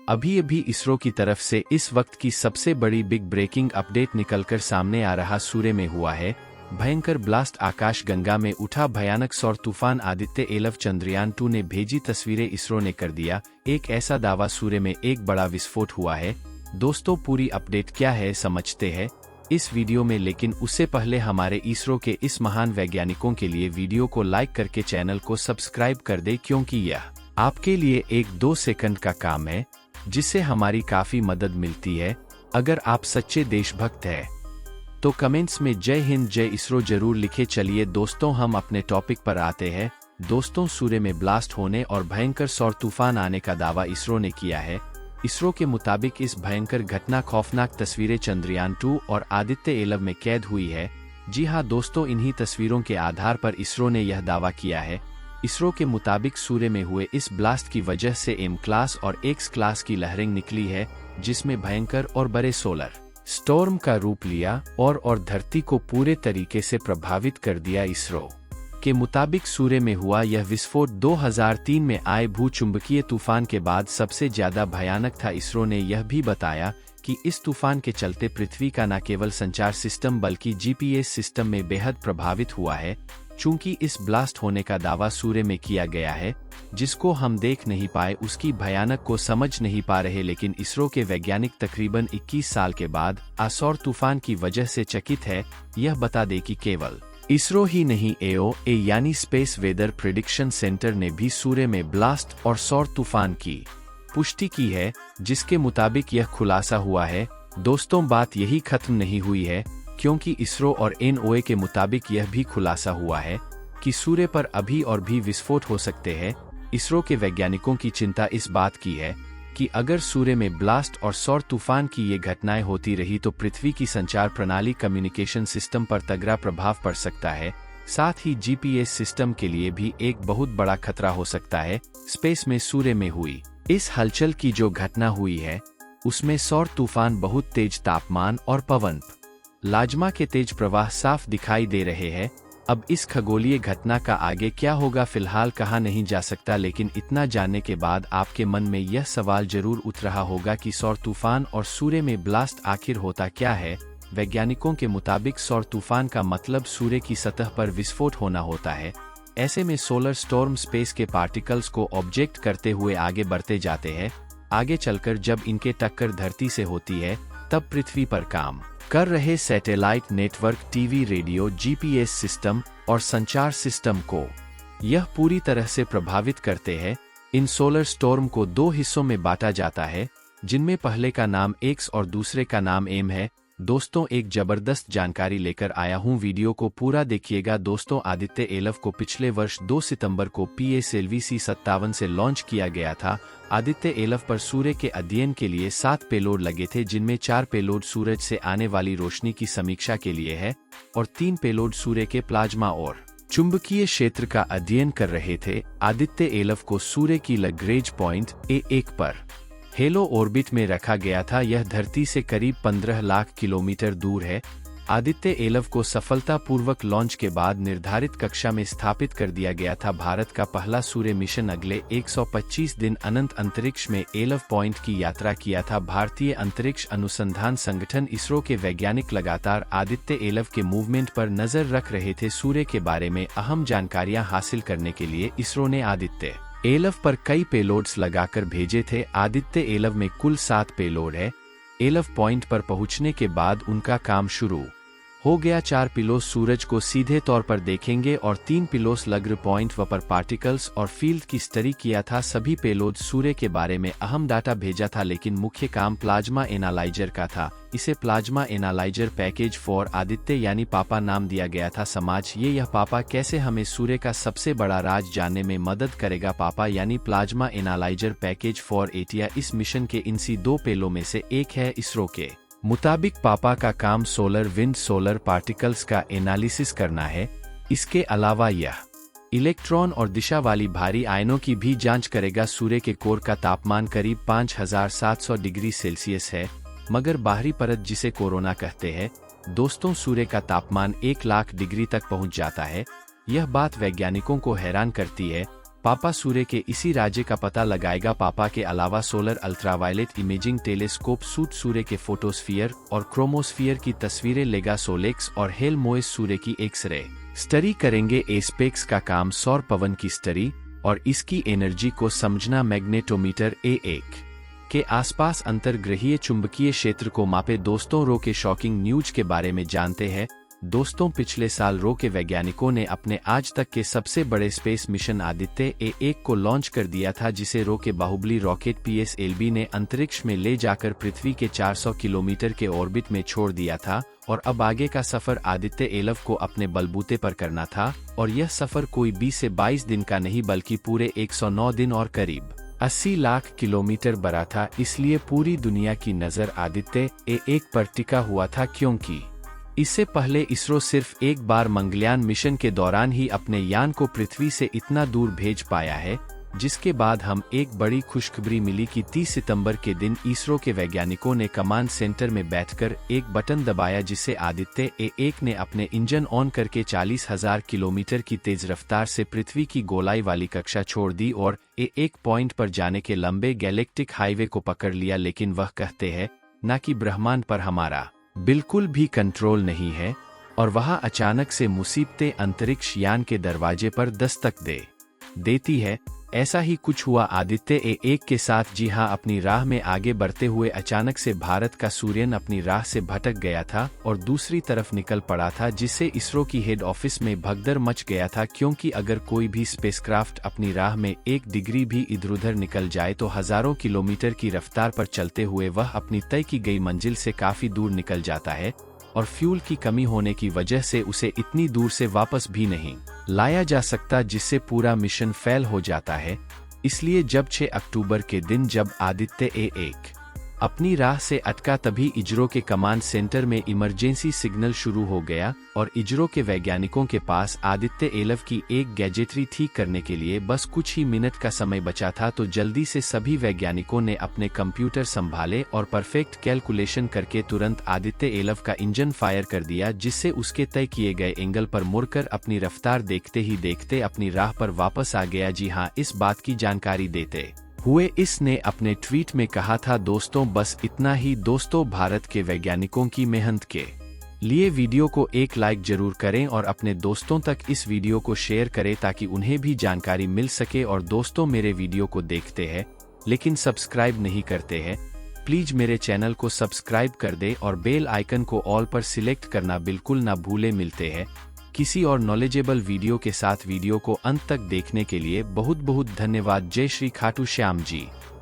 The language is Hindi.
अभी अभी इसरो की तरफ से इस वक्त की सबसे बड़ी बिग ब्रेकिंग अपडेट निकलकर सामने आ रहा सूर्य में हुआ है भयंकर ब्लास्ट। आकाश गंगा में उठा भयानक सौर तूफान आदित्य एलव चंद्रयान 2 ने भेजी तस्वीरें इसरो ने कर दिया एक ऐसा दावा, सूर्य में एक बड़ा विस्फोट हुआ है। दोस्तों पूरी अपडेट क्या है समझते हैं इस वीडियो में, लेकिन उससे पहले हमारे इसरो के इस महान वैज्ञानिकों के लिए वीडियो को लाइक करके चैनल को सब्सक्राइब कर दे, क्योंकि यह आपके लिए 1-2 सेकंड का काम है जिससे हमारी काफी मदद मिलती है। अगर आप सच्चे देशभक्त हैं तो कमेंट्स में जय हिंद जय इसरो जरूर लिखे। चलिए दोस्तों हम अपने टॉपिक पर आते हैं। दोस्तों सूर्य में ब्लास्ट होने और भयंकर सौर तूफान आने का दावा इसरो ने किया है। इसरो के मुताबिक इस भयंकर घटना खौफनाक तस्वीरें चंद्रयान 2 और आदित्य एलव में कैद हुई है। जी हां दोस्तों, इन्हीं तस्वीरों के आधार पर इसरो ने यह दावा किया है। इसरो के मुताबिक सूर्य में हुए इस ब्लास्ट की वजह से एम क्लास और एक्स क्लास की लहरें निकली है, जिसमें भयंकर और बड़े सोलर स्टॉर्म का रूप लिया और धरती को पूरे तरीके से प्रभावित कर दिया। इसरो के मुताबिक सूर्य में हुआ यह विस्फोट 2003 में आए भूचुंबकीय तूफान के बाद सबसे ज्यादा भयानक था। इसरो ने यह भी बताया कि इस तूफान के चलते पृथ्वी का न केवल संचार सिस्टम बल्कि जीपीएस सिस्टम में बेहद प्रभावित हुआ है। चूंकि इस ब्लास्ट होने का दावा सूर्य में किया गया है जिसको हम देख नहीं पाए, उसकी भयानक को समझ नहीं पा रहे, लेकिन इसरो के वैज्ञानिक तकरीबन 21 साल के बाद सौर तूफान की वजह से चकित है। यह बता दे कि केवल इसरो ही नहीं, एओए यानी स्पेस वेदर प्रेडिक्शन सेंटर ने भी सूर्य में ब्लास्ट और सौर तूफान की पुष्टि की है, जिसके मुताबिक यह खुलासा हुआ है। दोस्तों बात यही खत्म नहीं हुई है, क्योंकि इसरो और एनओए के मुताबिक यह भी खुलासा हुआ है कि सूर्य पर अभी और भी विस्फोट हो सकते हैं। इसरो के वैज्ञानिकों की चिंता इस बात की है कि अगर सूर्य में ब्लास्ट और सौर तूफान की ये घटनाएं होती रही तो पृथ्वी की संचार प्रणाली कम्युनिकेशन सिस्टम पर तगड़ा प्रभाव पड़ सकता है। साथ ही जीपीएस सिस्टम के लिए भी एक बहुत बड़ा खतरा हो सकता है। स्पेस में सूर्य में हुई इस हलचल की जो घटना हुई है उसमें सौर तूफान, बहुत तेज तापमान और पवन प्लाज्मा के तेज प्रवाह साफ दिखाई दे रहे हैं। अब इस खगोलीय घटना का आगे क्या होगा फिलहाल कहा नहीं जा सकता, लेकिन इतना जानने के बाद आपके मन में यह सवाल जरूर उठ रहा होगा कि सौर तूफान और सूर्य में ब्लास्ट आखिर होता क्या है। वैज्ञानिकों के मुताबिक सौर तूफान का मतलब सूर्य की सतह पर विस्फोट होना होता है। ऐसे में सोलर स्टॉर्म स्पेस के पार्टिकल्स को ऑब्जेक्ट करते हुए आगे बढ़ते जाते हैं। आगे चलकर जब इनके टक्कर धरती से होती है तब पृथ्वी पर काम कर रहे satellite network, TV, radio, GPS system और संचार सिस्टम को यह पूरी तरह से प्रभावित करते हैं। इन सोलर स्टॉर्म को 2 हिस्सों में बांटा जाता है, जिनमें पहले का नाम एक्स और दूसरे का नाम एम है। दोस्तों एक जबरदस्त जानकारी लेकर आया हूं, वीडियो को पूरा देखिएगा। दोस्तों आदित्य एलव को पिछले वर्ष 2 सितंबर को PSLV-C57 से लॉन्च किया गया था। आदित्य एलव पर सूर्य के अध्ययन के लिए 7 पेलोड लगे थे, जिनमें 4 पेलोड सूरज से आने वाली रोशनी की समीक्षा के लिए है और 3 पेलोड सूर्य के प्लाज्मा और चुंबकीय क्षेत्र का अध्ययन कर रहे थे। आदित्य एलव को सूर्य की लग्रेंज पॉइंट A1 पर हेलो ऑर्बिट में रखा गया था। यह धरती से करीब 15 लाख किलोमीटर दूर है। आदित्य एलव को सफलतापूर्वक लॉन्च के बाद निर्धारित कक्षा में स्थापित कर दिया गया था। भारत का पहला सूर्य मिशन अगले 125 दिन अनंत अंतरिक्ष में एलव पॉइंट की यात्रा किया था। भारतीय अंतरिक्ष अनुसंधान संगठन इसरो के वैज्ञानिक लगातार आदित्य एलव के मूवमेंट पर नजर रख रहे थे। सूर्य के बारे में अहम जानकारियां हासिल करने के लिए इसरो ने आदित्य एलव पर कई पेलोड्स लगाकर भेजे थे। आदित्य एलव में कुल 7 पेलोड है। एलव पॉइंट पर पहुंचने के बाद उनका काम शुरू हो गया। 4 पिलोस सूरज को सीधे तौर पर देखेंगे और 3 पिलोस लग्र पॉइंट पर पार्टिकल्स और फील्ड की स्टडी किया था। सभी पेलोड सूर्य के बारे में अहम डाटा भेजा था, लेकिन मुख्य काम प्लाज्मा एनालाइजर का था। इसे प्लाज्मा एनालाइजर पैकेज 4 आदित्य यानी पापा नाम दिया गया था। समाज यह पापा कैसे हमें सूर्य का सबसे बड़ा राज जानने में मदद करेगा। पापा यानी प्लाज्मा एनालाइजर पैकेज 4 एटिया इस मिशन के इनसी 2 पेलो में से एक है। इसरो के मुताबिक पापा का काम सोलर विंड, सोलर पार्टिकल्स का एनालिसिस करना है। इसके अलावा यह इलेक्ट्रॉन और दिशा वाली भारी आयनों की भी जांच करेगा। सूर्य के कोर का तापमान करीब 5700 डिग्री सेल्सियस है, मगर बाहरी परत जिसे कोरोना कहते हैं दोस्तों, सूर्य का तापमान 1 लाख डिग्री तक पहुंच जाता है। यह बात वैज्ञानिकों को हैरान करती है। पापा सूर्य के इसी राज्य का पता लगाएगा। पापा के अलावा solar ultraviolet imaging telescope SUIT सूर्य के फोटोस्फीयर और क्रोमोस्फीयर की तस्वीरें लेगा। सोलेक्स और हेलमोइस सूर्य की एक्स-रे स्टडी करेंगे। एस्पेक्स का काम सौर पवन की स्टडी और इसकी एनर्जी को समझना। मैग्नेटोमीटर A1 के आसपास अंतर्ग्रहीय चुंबकीय क्षेत्र को मापे। दोस्तों, रो के शॉकिंग न्यूज के बारे में जानते हैं। दोस्तों, पिछले साल रो के वैज्ञानिकों ने अपने आज तक के सबसे बड़े स्पेस मिशन आदित्य A1 को लॉन्च कर दिया था, जिसे रो के बाहुबली रॉकेट PSLV ने अंतरिक्ष में ले जाकर पृथ्वी के 400 किलोमीटर के ऑर्बिट में छोड़ दिया था। और अब आगे का सफर आदित्य A1 को अपने बलबूते पर करना था। और यह सफर कोई 20 से 22 दिन का नहीं बल्कि पूरे 109 दिन और करीब 80 लाख किलोमीटर बड़ा था। इसलिए पूरी दुनिया की नजर आदित्य A1 पर टिका हुआ था, क्योंकि इससे पहले इसरो सिर्फ एक बार मंगलयान मिशन के दौरान ही अपने यान को पृथ्वी से इतना दूर भेज पाया है। जिसके बाद हम एक बड़ी खुशखबरी मिली कि 30 सितंबर के दिन इसरो के वैज्ञानिकों ने कमांड सेंटर में बैठकर एक बटन दबाया, जिससे आदित्य A1 ने अपने इंजन ऑन करके 40,000 किलोमीटर की तेज रफ्तार से पृथ्वी की गोलाई वाली कक्षा छोड़ दी और A1 पॉइंट पर जाने के लंबे गैलेक्टिक हाईवे को पकड़ लिया। लेकिन वह कहते हैं ना कि ब्रह्मांड पर हमारा बिल्कुल भी कंट्रोल नहीं है और वहां अचानक से मुसीबतें अंतरिक्ष यान के दरवाजे पर दस्तक देती है। ऐसा ही कुछ हुआ आदित्य A1 के साथ। जी हां, अपनी राह में आगे बढ़ते हुए अचानक से भारत का सूर्यन अपनी राह से भटक गया था और दूसरी तरफ निकल पड़ा था, जिससे इसरो की हेड ऑफिस में भगदड़ मच गया था। क्योंकि अगर कोई भी स्पेसक्राफ्ट अपनी राह में 1 डिग्री भी इधर-उधर निकल जाए तो हजारों किलोमीटर की रफ्तार पर चलते हुए वह अपनी तय की गई मंजिल से काफी दूर निकल जाता है और फ्यूल की कमी होने की वजह से उसे इतनी दूर से वापस भी नहीं लाया जा सकता, जिससे पूरा मिशन फेल हो जाता है। इसलिए जब 6 अक्टूबर के दिन जब आदित्य A1 अपनी राह से अटका, तभी इजरो के कमांड सेंटर में इमरजेंसी सिग्नल शुरू हो गया और इजरो के वैज्ञानिकों के पास आदित्य A1 की एक गैजेटरी ठीक करने के लिए बस कुछ ही मिनट का समय बचा था। तो जल्दी से सभी वैज्ञानिकों ने अपने कंप्यूटर संभाले और परफेक्ट कैलकुलेशन करके तुरंत आदित्य A1 का इंजन फायर कर दिया, जिससे उसके तय किए गए एंगल पर मुड़कर अपनी रफ्तार देखते ही देखते अपनी राह पर वापस आ गया। जी हाँ, इस बात की जानकारी देते हुए इसने अपने ट्वीट में कहा था, दोस्तों बस इतना ही। दोस्तों, भारत के वैज्ञानिकों की मेहनत के लिए वीडियो को एक लाइक जरूर करें और अपने दोस्तों तक इस वीडियो को शेयर करें ताकि उन्हें भी जानकारी मिल सके। और दोस्तों, मेरे वीडियो को देखते हैं लेकिन सब्सक्राइब नहीं करते हैं, प्लीज मेरे चैनल को सब्सक्राइब कर दे और बेल आइकन को ऑल पर सिलेक्ट करना बिल्कुल ना भूले। मिलते हैं किसी और नॉलेजेबल वीडियो के साथ। वीडियो को अंत तक देखने के लिए बहुत बहुत धन्यवाद। जय श्री खाटू श्याम जी।